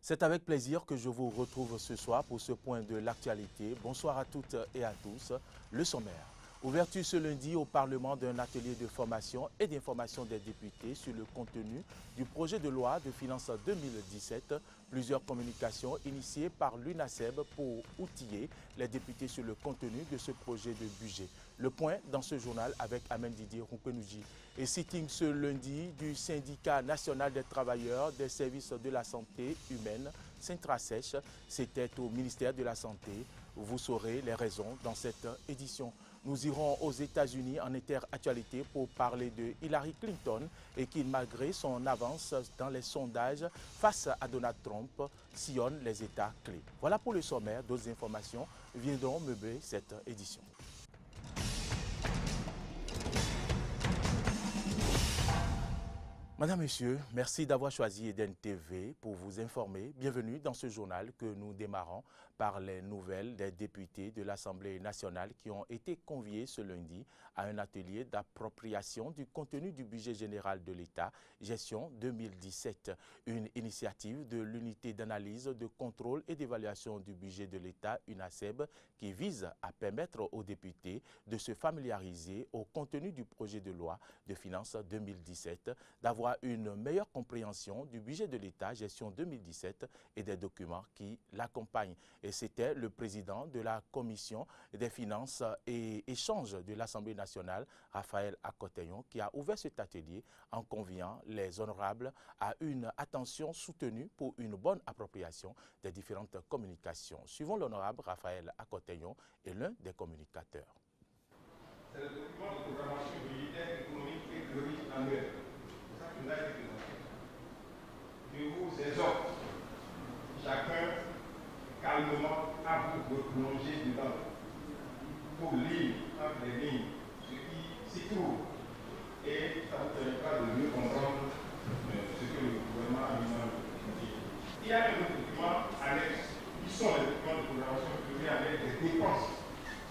C'est avec plaisir que je vous retrouve ce soir pour ce point de l'actualité. Bonsoir à toutes et à tous. Le sommaire. Ouverture ce lundi au Parlement d'un atelier de formation et d'information des députés sur le contenu du projet de loi de finances 2017. Plusieurs communications initiées par l'UNASEB pour outiller les députés sur le contenu de ce projet de budget. Le point dans ce journal avec Amen Didier Rumpenouji. Et sitting ce lundi du syndicat national des travailleurs des services de la santé humaine, Syntrasèche, c'était au ministère de la Santé. Vous saurez les raisons dans cette édition. Nous irons aux États-Unis en interactualité pour parler de Hillary Clinton et qui, malgré son avance dans les sondages face à Donald Trump, sillonne les États clés. Voilà pour le sommaire. D'autres informations viendront meubler cette édition. Madame, Monsieur, merci d'avoir choisi Eden TV pour vous informer. Bienvenue dans ce journal que nous démarrons par les nouvelles des députés de l'Assemblée nationale qui ont été conviés ce lundi à un atelier d'appropriation du contenu du budget général de l'État, gestion 2017, une initiative de l'unité d'analyse, de contrôle et d'évaluation du budget de l'État, UNASEB, qui vise à permettre aux députés de se familiariser au contenu du projet de loi de finances 2017, d'avoir une meilleure compréhension du budget de l'État, gestion 2017 et des documents qui l'accompagnent. Et c'était le président de la Commission des finances et échanges de l'Assemblée nationale, Raphaël Akoteyon, qui a ouvert cet atelier en conviant les honorables à une attention soutenue pour une bonne appropriation des différentes communications. Suivons l'honorable Raphaël Akoteyon et l'un des communicateurs. C'est le document de programmation budgétaire, économique et économique annuel. Je vous exhorte, chacun calmement, à vous replonger dedans pour lire entre les lignes ce qui s'y trouve et ça vous permettra de mieux comprendre ce que le gouvernement a mis en œuvre. Il y a un document annexe qui sont les documents de programmation publiés avec des dépenses.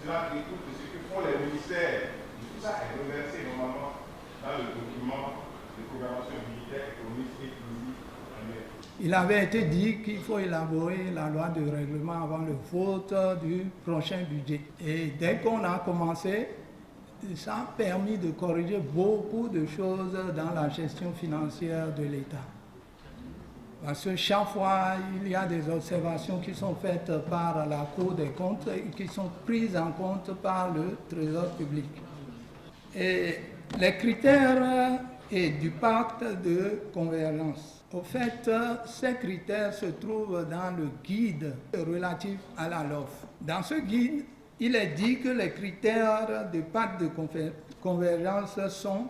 Cela découle de ce que font les ministères. Tout ça est reversé normalement dans le document de programmation militaire, économique et économique annuelle. Il avait été dit qu'il faut élaborer la loi de règlement avant le vote du prochain budget. Et dès qu'on a commencé, ça a permis de corriger beaucoup de choses dans la gestion financière de l'État. Parce que chaque fois, il y a des observations qui sont faites par la Cour des comptes et qui sont prises en compte par le Trésor public. Et les critères et du pacte de convergence. Au fait, ces critères se trouvent dans le guide relatif à la LOF. Dans ce guide, il est dit que les critères du pacte de convergence sont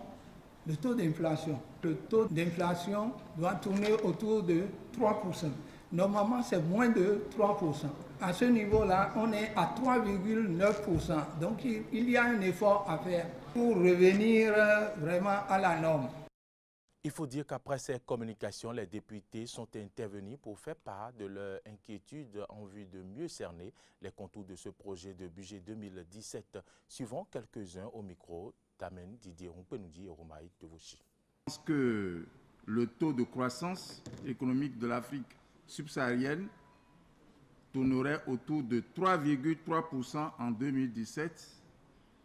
le taux d'inflation. Le taux d'inflation doit tourner autour de 3%. Normalement, c'est moins de 3%. À ce niveau-là, on est à 3,9%. Donc, il y a un effort à faire pour revenir vraiment à la norme. Il faut dire qu'après ces communications, les députés sont intervenus pour faire part de leur inquiétude en vue de mieux cerner les contours de ce projet de budget 2017. Suivons quelques-uns au micro d'Amen Didier Rumpenouji et Romaï Devouchi. Je pense que le taux de croissance économique de l'Afrique subsaharienne tournerait autour de 3,3% en 2017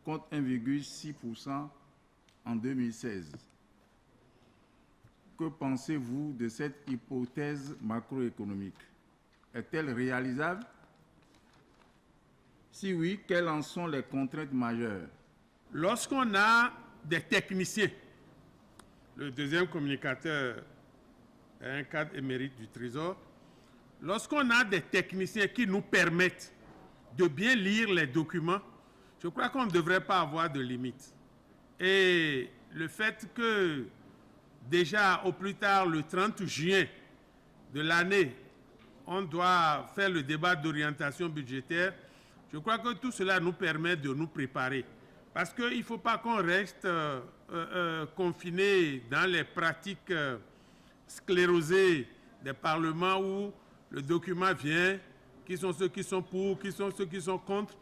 contre 1,6% en 2016. Que pensez-vous de cette hypothèse macroéconomique? Est-elle réalisable? Si oui, quelles en sont les contraintes majeures? Lorsqu'on a des techniciens, le deuxième communicateur est un cadre émérite du Trésor, lorsqu'on a des techniciens qui nous permettent de bien lire les documents, je crois qu'on ne devrait pas avoir de limite. Et le fait que déjà au plus tard le 30 juin de l'année, on doit faire le débat d'orientation budgétaire, je crois que tout cela nous permet de nous préparer. Parce qu'il ne faut pas qu'on reste confiné dans les pratiques sclérosées des parlements où le document vient, qui sont ceux qui sont pour, qui sont ceux qui sont contre.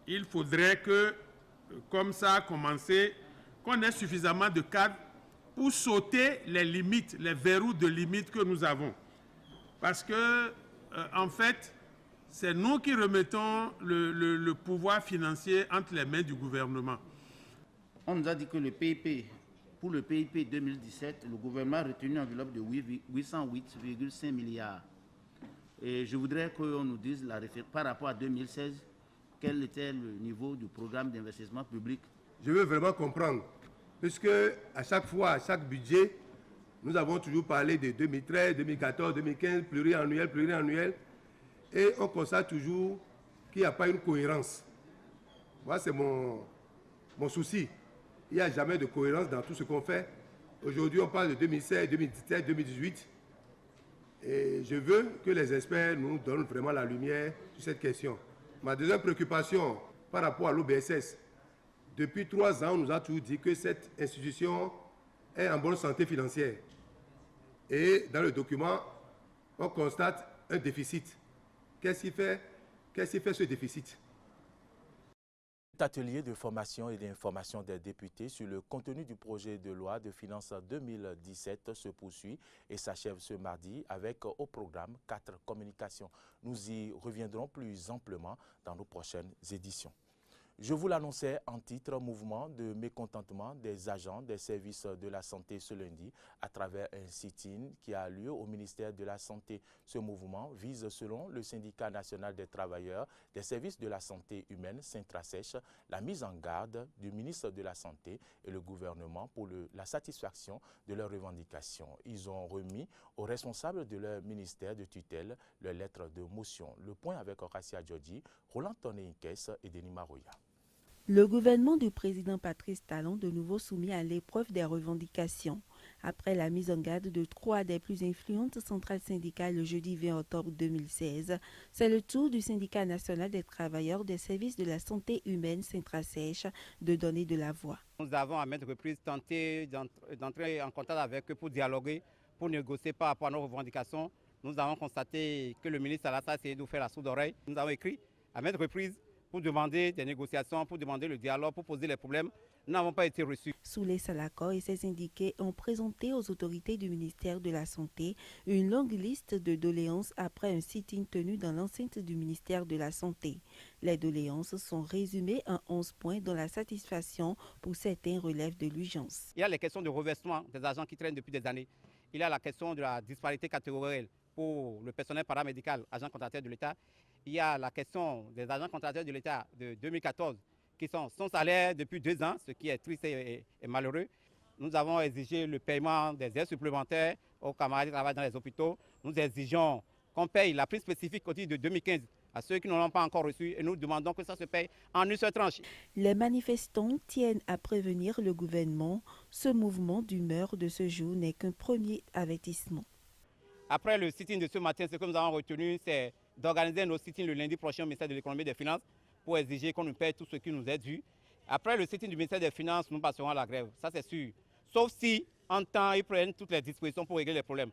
Il faudrait que, comme ça a commencé, qu'on ait suffisamment de cadres pour sauter les limites, les verrous de limites que nous avons. Parce que, en fait, c'est nous qui remettons le pouvoir financier entre les mains du gouvernement. On nous a dit que le PIP, pour le PIP 2017, le gouvernement a retenu une enveloppe de 808,5 milliards. Et je voudrais qu'on nous dise, par rapport à 2016, quel était le niveau du programme d'investissement public. Je veux vraiment comprendre, puisque à chaque fois, à chaque budget, nous avons toujours parlé de 2013, 2014, 2015, pluriannuel, et on constate toujours qu'il n'y a pas une cohérence. Moi, c'est mon souci. Il n'y a jamais de cohérence dans tout ce qu'on fait. Aujourd'hui, on parle de 2016, 2017, 2018. Et je veux que les experts nous donnent vraiment la lumière sur cette question. Ma deuxième préoccupation par rapport à l'OBSS, depuis 3 ans, on nous a toujours dit que cette institution est en bonne santé financière. Et dans le document, on constate un déficit. Qu'est-ce qui fait ce déficit? Cet atelier de formation et d'information des députés sur le contenu du projet de loi de finances 2017 se poursuit et s'achève ce mardi avec au programme 4 communications. Nous y reviendrons plus amplement dans nos prochaines éditions. Je vous l'annonçais en titre, mouvement de mécontentement des agents des services de la santé ce lundi à travers un sit-in qui a lieu au ministère de la Santé. Ce mouvement vise, selon le syndicat national des travailleurs des services de la santé humaine, Syntrasèche, la mise en garde du ministre de la Santé et le gouvernement pour la satisfaction de leurs revendications. Ils ont remis aux responsables de leur ministère de tutelle leur lettre de motion. Le point avec Horacia Djodji, Roland Tonné-Inkes et Denis Maroya. Le gouvernement du président Patrice Talon de nouveau soumis à l'épreuve des revendications. Après la mise en garde de 3 des plus influentes centrales syndicales le jeudi 20 octobre 2016, c'est le tour du syndicat national des travailleurs des services de la santé humaine Syntrasèche de donner de la voix. Nous avons à maintes reprises tenté d'entrer en contact avec eux pour dialoguer, pour négocier par rapport à nos revendications. Nous avons constaté que le ministre Alassane a essayé de nous faire la sourde oreille. Nous avons écrit à maintes reprises pour demander des négociations, pour demander le dialogue, pour poser les problèmes. Nous n'avons pas été reçus. Souley Salakor et ses syndiqués ont présenté aux autorités du ministère de la Santé une longue liste de doléances après un sit-in tenu dans l'enceinte du ministère de la Santé. Les doléances sont résumées en 11 points dont la satisfaction pour certains relève de l'urgence. Il y a les questions de revêtement des agents qui traînent depuis des années. Il y a la question de la disparité catégorielle pour le personnel paramédical, agent contractuel de l'État. Il y a la question des agents contractuels de l'État de 2014 qui sont sans salaire depuis 2 ans, ce qui est triste et malheureux. Nous avons exigé le paiement des heures supplémentaires aux camarades qui travaillent dans les hôpitaux. Nous exigeons qu'on paye la prime spécifique au titre de 2015 à ceux qui ne l'ont pas encore reçu et nous demandons que ça se paye en une seule tranche. Les manifestants tiennent à prévenir le gouvernement. Ce mouvement d'humeur de ce jour n'est qu'un premier avertissement. Après le sit-in de ce matin, ce que nous avons retenu, c'est d'organiser nos sit-ins le lundi prochain au ministère de l'économie et des finances pour exiger qu'on nous paye tout ce qui nous est dû. Après le sit-in du ministère des Finances, nous passerons à la grève, ça c'est sûr. Sauf si, en temps, ils prennent toutes les dispositions pour régler les problèmes.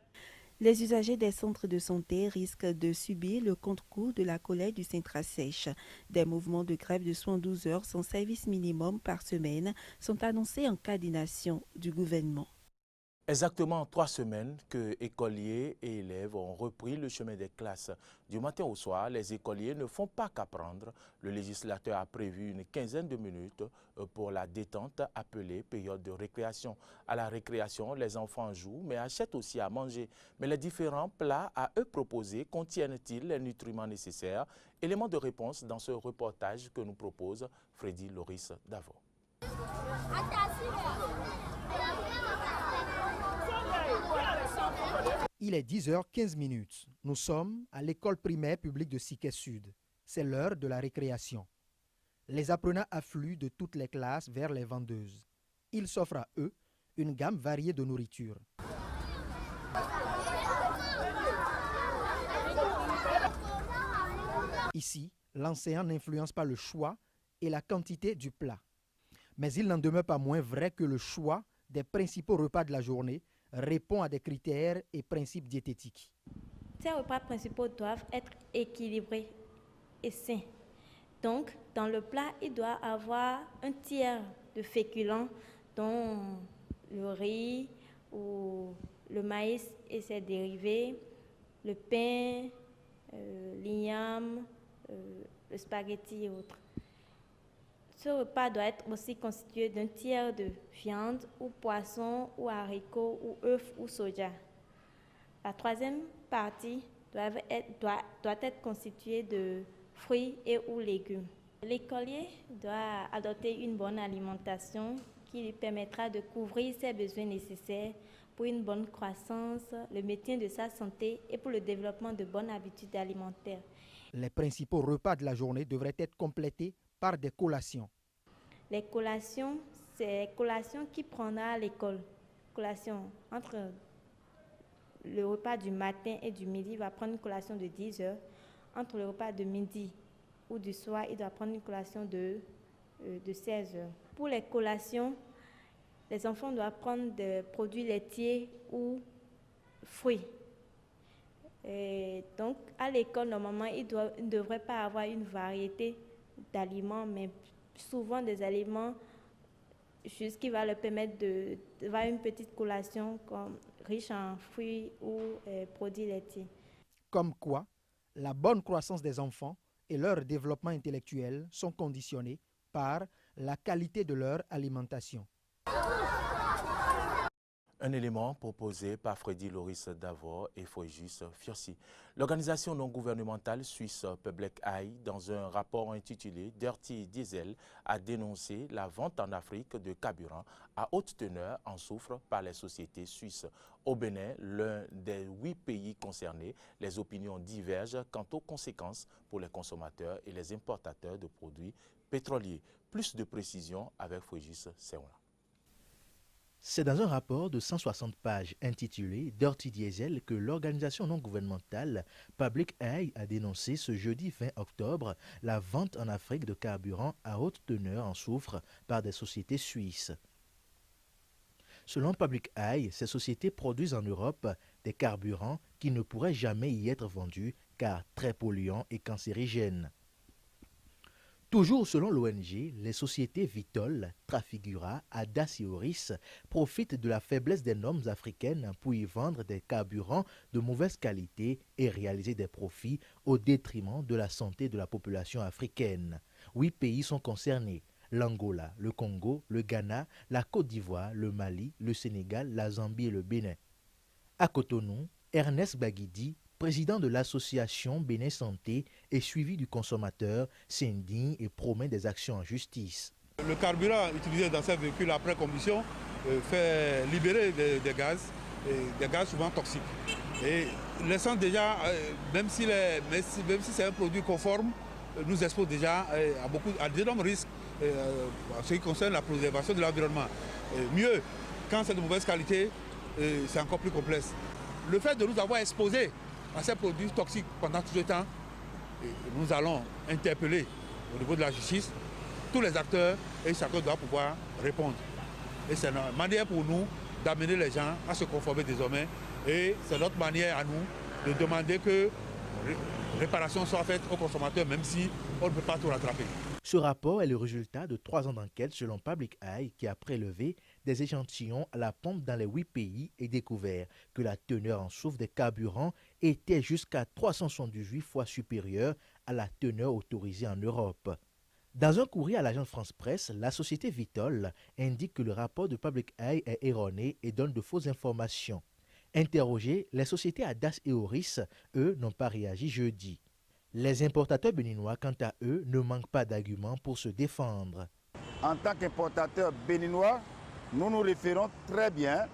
Les usagers des centres de santé risquent de subir le contre-coup de la colère du Syntrasèche. Des mouvements de grève de 72 heures sans service minimum par semaine sont annoncés en cas d'inaction du gouvernement. Exactement 3 semaines que écoliers et élèves ont repris le chemin des classes. Du matin au soir, les écoliers ne font pas qu'apprendre. Le législateur a prévu une quinzaine de minutes pour la détente appelée période de récréation. À la récréation, les enfants jouent mais achètent aussi à manger. Mais les différents plats à eux proposés contiennent-ils les nutriments nécessaires? Élément de réponse dans ce reportage que nous propose Freddy Loris Davo. Il est 10h15. Nous sommes à l'école primaire publique de Siquet Sud. C'est l'heure de la récréation. Les apprenants affluent de toutes les classes vers les vendeuses. Ils s'offrent à eux une gamme variée de nourriture. Ici, l'enseignant n'influence pas le choix et la quantité du plat. Mais il n'en demeure pas moins vrai que le choix des principaux repas de la journée répond à des critères et principes diététiques. Ces repas principaux doivent être équilibrés et sains. Donc, dans le plat, il doit avoir un tiers de féculents, dont le riz ou le maïs et ses dérivés, le pain, l'igname, le spaghetti et autres. Ce repas doit être aussi constitué d'un tiers de viande ou poisson ou haricots ou œufs ou soja. La troisième partie doit être constituée de fruits et ou légumes. L'écolier doit adopter une bonne alimentation qui lui permettra de couvrir ses besoins nécessaires pour une bonne croissance, le maintien de sa santé et pour le développement de bonnes habitudes alimentaires. Les principaux repas de la journée devraient être complétés par des collations. Les collations, c'est collations qu'il prendra à l'école. Collation entre le repas du matin et du midi, il va prendre une collation de 10 heures. Entre le repas de midi ou du soir, il doit prendre une collation de 16 heures. Pour les collations, les enfants doivent prendre des produits laitiers ou fruits. Et donc, à l'école, normalement, il ne devrait pas avoir une variété d'aliments, mais souvent des aliments juste qui va leur permettre d'avoir une petite collation comme riche en fruits ou produits laitiers. Comme quoi, la bonne croissance des enfants et leur développement intellectuel sont conditionnés par la qualité de leur alimentation. Un élément proposé par Freddy Loris Davor et Fréjus Fiossi. L'organisation non gouvernementale suisse Public Eye, dans un rapport intitulé Dirty Diesel, a dénoncé la vente en Afrique de carburant à haute teneur en soufre par les sociétés suisses. Au Bénin, l'un des 8 pays concernés, les opinions divergent quant aux conséquences pour les consommateurs et les importateurs de produits pétroliers. Plus de précisions avec Fréjus Seoula. C'est dans un rapport de 160 pages intitulé Dirty Diesel que l'organisation non gouvernementale Public Eye a dénoncé ce jeudi 20 octobre la vente en Afrique de carburant à haute teneur en soufre par des sociétés suisses. Selon Public Eye, ces sociétés produisent en Europe des carburants qui ne pourraient jamais y être vendus car très polluants et cancérigènes. Toujours selon l'ONG, les sociétés Vitol, Trafigura, Adas et Oris profitent de la faiblesse des normes africaines pour y vendre des carburants de mauvaise qualité et réaliser des profits au détriment de la santé de la population africaine. 8 pays sont concernés: l'Angola, le Congo, le Ghana, la Côte d'Ivoire, le Mali, le Sénégal, la Zambie et le Bénin. À Cotonou, Ernest Baguidi, président de l'association Bénin Santé et suivi du consommateur, s'indigne et promet des actions en justice. Le carburant utilisé dans ces véhicules après combustion fait libérer des gaz souvent toxiques. Et l'essence déjà, même si c'est un produit conforme, nous expose déjà à d'énormes risques en ce qui concerne la préservation de l'environnement. Mieux, quand c'est de mauvaise qualité, c'est encore plus complexe. Le fait de nous avoir exposés à ces produits toxiques pendant tout ce temps, nous allons interpeller au niveau de la justice tous les acteurs et chacun doit pouvoir répondre. Et c'est une manière pour nous d'amener les gens à se conformer désormais et c'est notre manière à nous de demander que réparation soit faite aux consommateurs même si on ne peut pas tout rattraper. Ce rapport est le résultat de 3 ans d'enquête selon Public Eye qui a prélevé des échantillons à la pompe dans les 8 pays et découvert que la teneur en soufre des carburants était jusqu'à 378 fois supérieure à la teneur autorisée en Europe. Dans un courrier à l'agence France Presse, la société Vitol indique que le rapport de Public Eye est erroné et donne de fausses informations. Interrogés, les sociétés Adas et Oris, eux, n'ont pas réagi jeudi. Les importateurs béninois, quant à eux, ne manquent pas d'arguments pour se défendre. En tant qu'importateurs béninois, nous nous référons très bien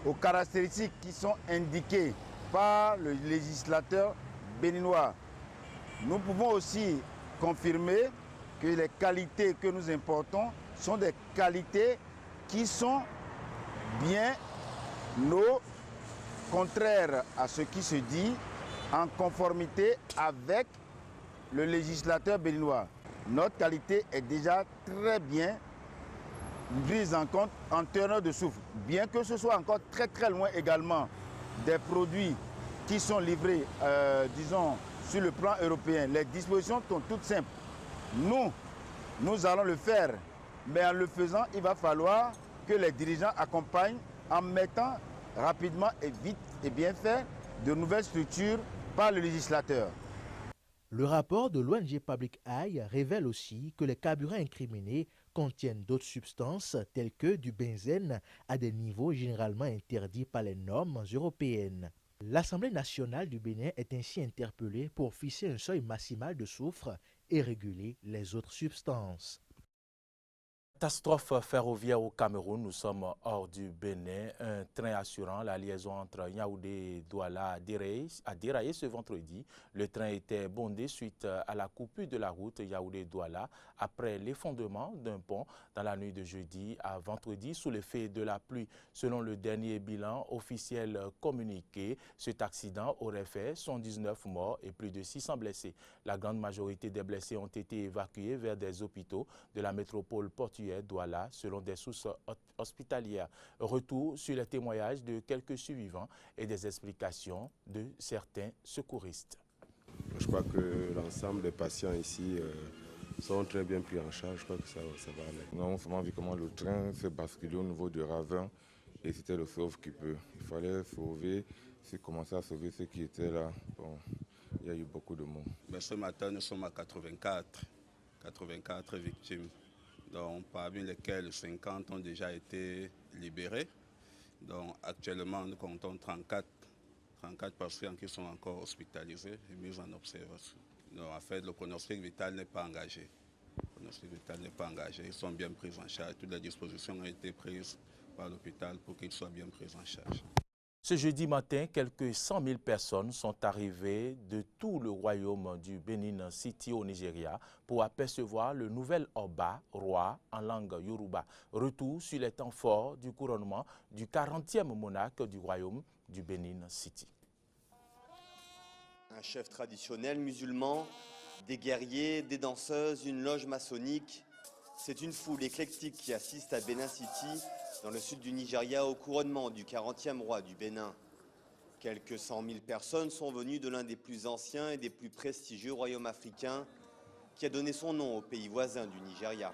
aux caractéristiques qui sont indiquées par le législateur béninois. Nous pouvons aussi confirmer que les qualités que nous importons sont des qualités qui sont bien contraires à ce qui se dit, en conformité avec le législateur béninois. Notre qualité est déjà très bien prise en compte en teneur de soufre, bien que ce soit encore très très loin également des produits qui sont livrés, disons, sur le plan européen. Les dispositions sont toutes simples. Nous allons le faire, mais en le faisant, il va falloir que les dirigeants accompagnent en mettant rapidement et vite et bien fait de nouvelles structures par le législateur. Le rapport de l'ONG Public Eye révèle aussi que les carburants incriminés contiennent d'autres substances telles que du benzène à des niveaux généralement interdits par les normes européennes. L'Assemblée nationale du Bénin est ainsi interpellée pour fixer un seuil maximal de soufre et réguler les autres substances. Catastrophe ferroviaire au Cameroun, nous sommes hors du Bénin. Un train assurant la liaison entre Yaoundé et Douala a déraillé ce vendredi. Le train était bondé suite à la coupure de la route Yaoundé-Douala après l'effondrement d'un pont dans la nuit de jeudi à vendredi sous l'effet de la pluie. Selon le dernier bilan officiel communiqué, cet accident aurait fait 119 morts et plus de 600 blessés. La grande majorité des blessés ont été évacués vers des hôpitaux de la métropole portuaire Douala, selon des sources hospitalières. Retour sur les témoignages de quelques survivants et des explications de certains secouristes. Je crois que l'ensemble des patients ici sont très bien pris en charge. Je crois que ça va aller. Nous avons vraiment vu comment le train s'est basculé au niveau du ravin et c'était le sauve qui peut. Il fallait sauver, c'est commencer à sauver ceux qui étaient là. Bon, il y a eu beaucoup de morts. Ce matin, nous sommes à 84 victimes, donc parmi lesquels 50 ont déjà été libérés. Donc actuellement, nous comptons 34 patients qui sont encore hospitalisés et mis en observation. Donc en fait, le pronostic vital n'est pas engagé. Ils sont bien pris en charge. Toutes les dispositions ont été prises par l'hôpital pour qu'ils soient bien pris en charge. Ce jeudi matin, quelques 100 000 personnes sont arrivées de tout le royaume du Benin City au Nigeria pour apercevoir le nouvel Oba, roi en langue Yoruba. Retour sur les temps forts du couronnement du 40e monarque du royaume du Benin City. Un chef traditionnel musulman, des guerriers, des danseuses, une loge maçonnique. C'est une foule éclectique qui assiste à Benin City, dans le sud du Nigeria, au couronnement du 40e roi du Bénin. Quelques 100 000 personnes sont venues de l'un des plus anciens et des plus prestigieux royaumes africains qui a donné son nom au pays voisin du Nigeria.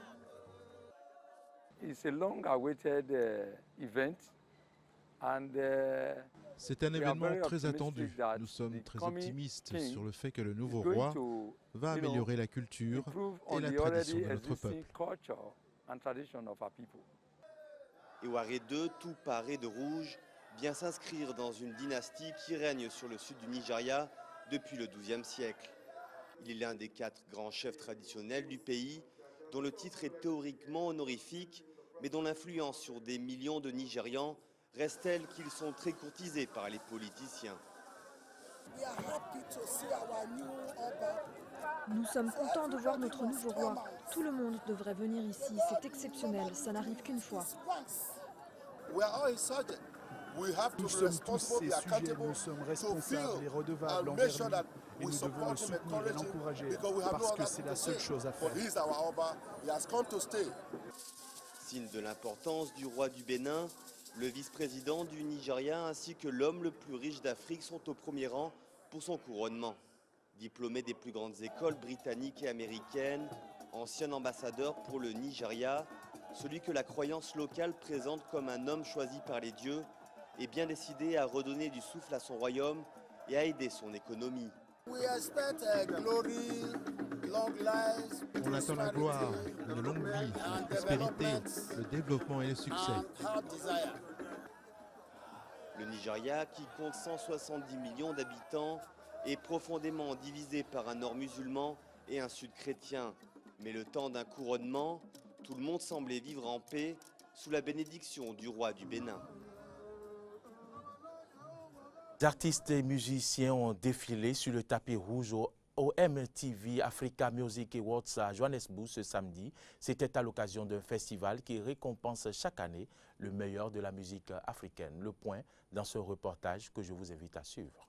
C'est un événement très attendu. Nous sommes très optimistes sur le fait que le nouveau roi va améliorer la culture et la tradition de notre peuple. Ewaré II, tout paré de rouge, vient s'inscrire dans une dynastie qui règne sur le sud du Nigeria depuis le XIIe siècle. Il est l'un des 4 grands chefs traditionnels du pays, dont le titre est théoriquement honorifique, mais dont l'influence sur des millions de Nigérians reste telle qu'ils sont très courtisés par les politiciens. Nous sommes contents de voir notre nouveau roi. Tout le monde devrait venir ici, c'est exceptionnel, ça n'arrive qu'une fois. Nous sommes tous ses sujets, nous sommes responsables et redevables envers lui et nous devons le soutenir et l'encourager parce que c'est la seule chose à faire. Signe de l'importance du roi du Bénin, le vice-président du Nigeria ainsi que l'homme le plus riche d'Afrique sont au premier rang pour son couronnement. Diplômé des plus grandes écoles britanniques et américaines, ancien ambassadeur pour le Nigeria, celui que la croyance locale présente comme un homme choisi par les dieux est bien décidé à redonner du souffle à son royaume et à aider son économie. On attend la gloire, une longue vie, la prospérité, le développement et le succès. Le Nigeria, qui compte 170 millions d'habitants, est profondément divisé par un nord musulman et un sud chrétien. Mais le temps d'un couronnement, tout le monde semblait vivre en paix sous la bénédiction du roi du Bénin. Les artistes et musiciens ont défilé sur le tapis rouge au MTV Africa Music Awards à Johannesburg ce samedi. C'était à l'occasion d'un festival qui récompense chaque année le meilleur de la musique africaine. Le point dans ce reportage que je vous invite à suivre.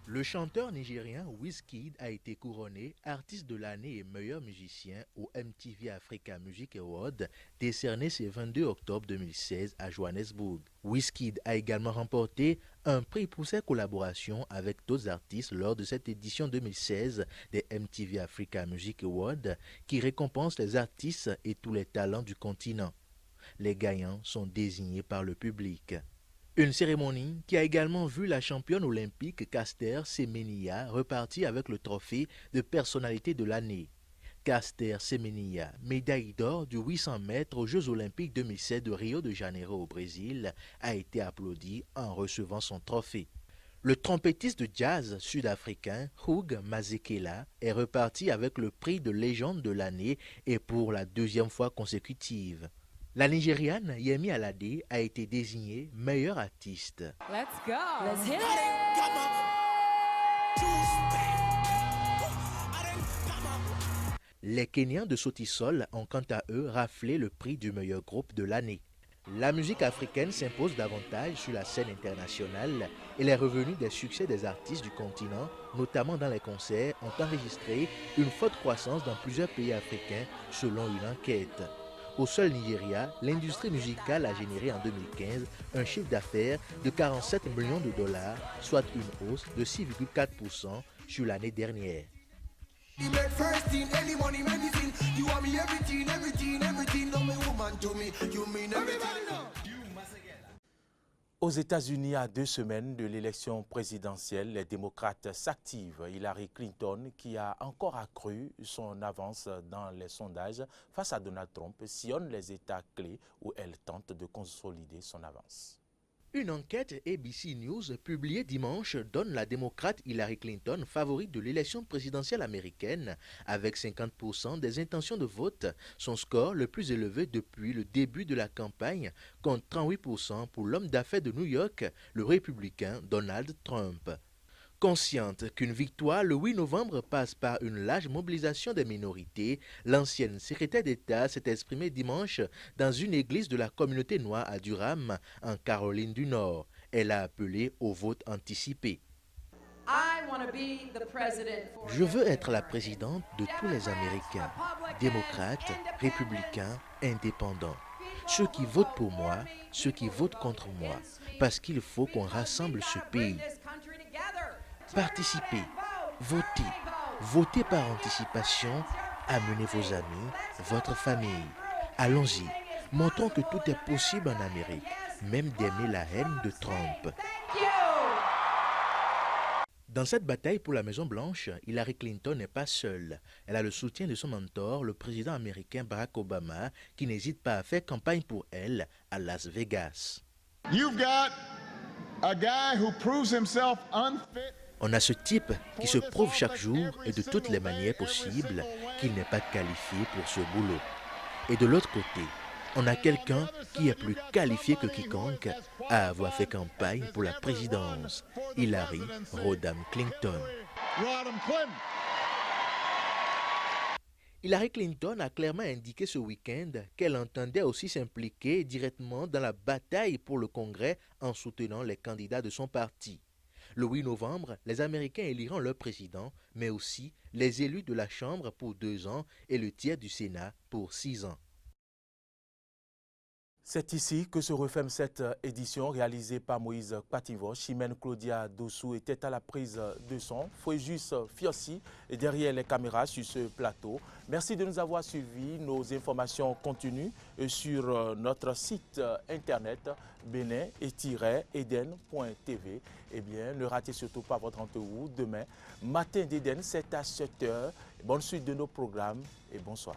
Le chanteur nigérien Wizkid a été couronné artiste de l'année et meilleur musicien au MTV Africa Music Awards, décerné ce 22 octobre 2016 à Johannesburg. Wizkid a également remporté un prix pour ses collaborations avec d'autres artistes lors de cette édition 2016 des MTV Africa Music Awards, qui récompense les artistes et tous les talents du continent. Les gagnants sont désignés par le public. Une cérémonie qui a également vu la championne olympique Caster Semenya repartir avec le trophée de personnalité de l'année. Caster Semenya, médaille d'or du 800 mètres aux Jeux olympiques 2007 de Rio de Janeiro au Brésil, a été applaudi en recevant son trophée. Le trompettiste de jazz sud-africain Hugh Masekela est reparti avec le prix de légende de l'année et pour la deuxième fois consécutive. La Nigériane Yemi Alade a été désignée meilleure artiste. Let's go! Let's hit it! Les Kenyans de Sautisol ont quant à eux raflé le prix du meilleur groupe de l'année. La musique africaine s'impose davantage sur la scène internationale et les revenus des succès des artistes du continent, notamment dans les concerts, ont enregistré une forte croissance dans plusieurs pays africains selon une enquête. Au seul Nigeria, l'industrie musicale a généré en 2015 un chiffre d'affaires de 47 millions de dollars, soit une hausse de 6,4% sur l'année dernière. Aux États-Unis, à 2 semaines de l'élection présidentielle, les démocrates s'activent. Hillary Clinton, qui a encore accru son avance dans les sondages face à Donald Trump, sillonne les États clés où elle tente de consolider son avance. Une enquête ABC News publiée dimanche donne la démocrate Hillary Clinton favorite de l'élection présidentielle américaine avec 50% des intentions de vote, son score le plus élevé depuis le début de la campagne, contre 38% pour l'homme d'affaires de New York, le républicain Donald Trump. Consciente qu'une victoire le 8 novembre passe par une large mobilisation des minorités, l'ancienne secrétaire d'État s'est exprimée dimanche dans une église de la communauté noire à Durham, en Caroline du Nord. Elle a appelé au vote anticipé. Je veux être la présidente de tous les Américains, démocrates, républicains, indépendants. Ceux qui votent pour moi, ceux qui votent contre moi, parce qu'il faut qu'on rassemble ce pays. Participez, votez, votez par anticipation, amenez vos amis, votre famille. Allons-y, montrons que tout est possible en Amérique, même d'aimer la haine de Trump. Dans cette bataille pour la Maison-Blanche, Hillary Clinton n'est pas seule. Elle a le soutien de son mentor, le président américain Barack Obama, qui n'hésite pas à faire campagne pour elle à Las Vegas. On a ce type qui se prouve chaque jour et de toutes les manières possibles qu'il n'est pas qualifié pour ce boulot. Et de l'autre côté, on a quelqu'un qui est plus qualifié que quiconque à avoir fait campagne pour la présidence, Hillary Rodham Clinton. Hillary Clinton a clairement indiqué ce week-end qu'elle entendait aussi s'impliquer directement dans la bataille pour le Congrès en soutenant les candidats de son parti. Le 8 novembre, les Américains éliront leur président, mais aussi les élus de la Chambre pour 2 ans et le tiers du Sénat pour 6 ans. C'est ici que se referme cette édition réalisée par Moïse Pativo. Chimène Claudia Dossou était à la prise de son. Fréjus Fiossi est derrière les caméras sur ce plateau. Merci de nous avoir suivis. Nos informations continuent sur notre site internet benin-eden.tv. Eh bien, ne ratez surtout pas votre rendez-vous demain. Matin d'Eden, c'est à 7h. Bonne suite de nos programmes et bonsoir.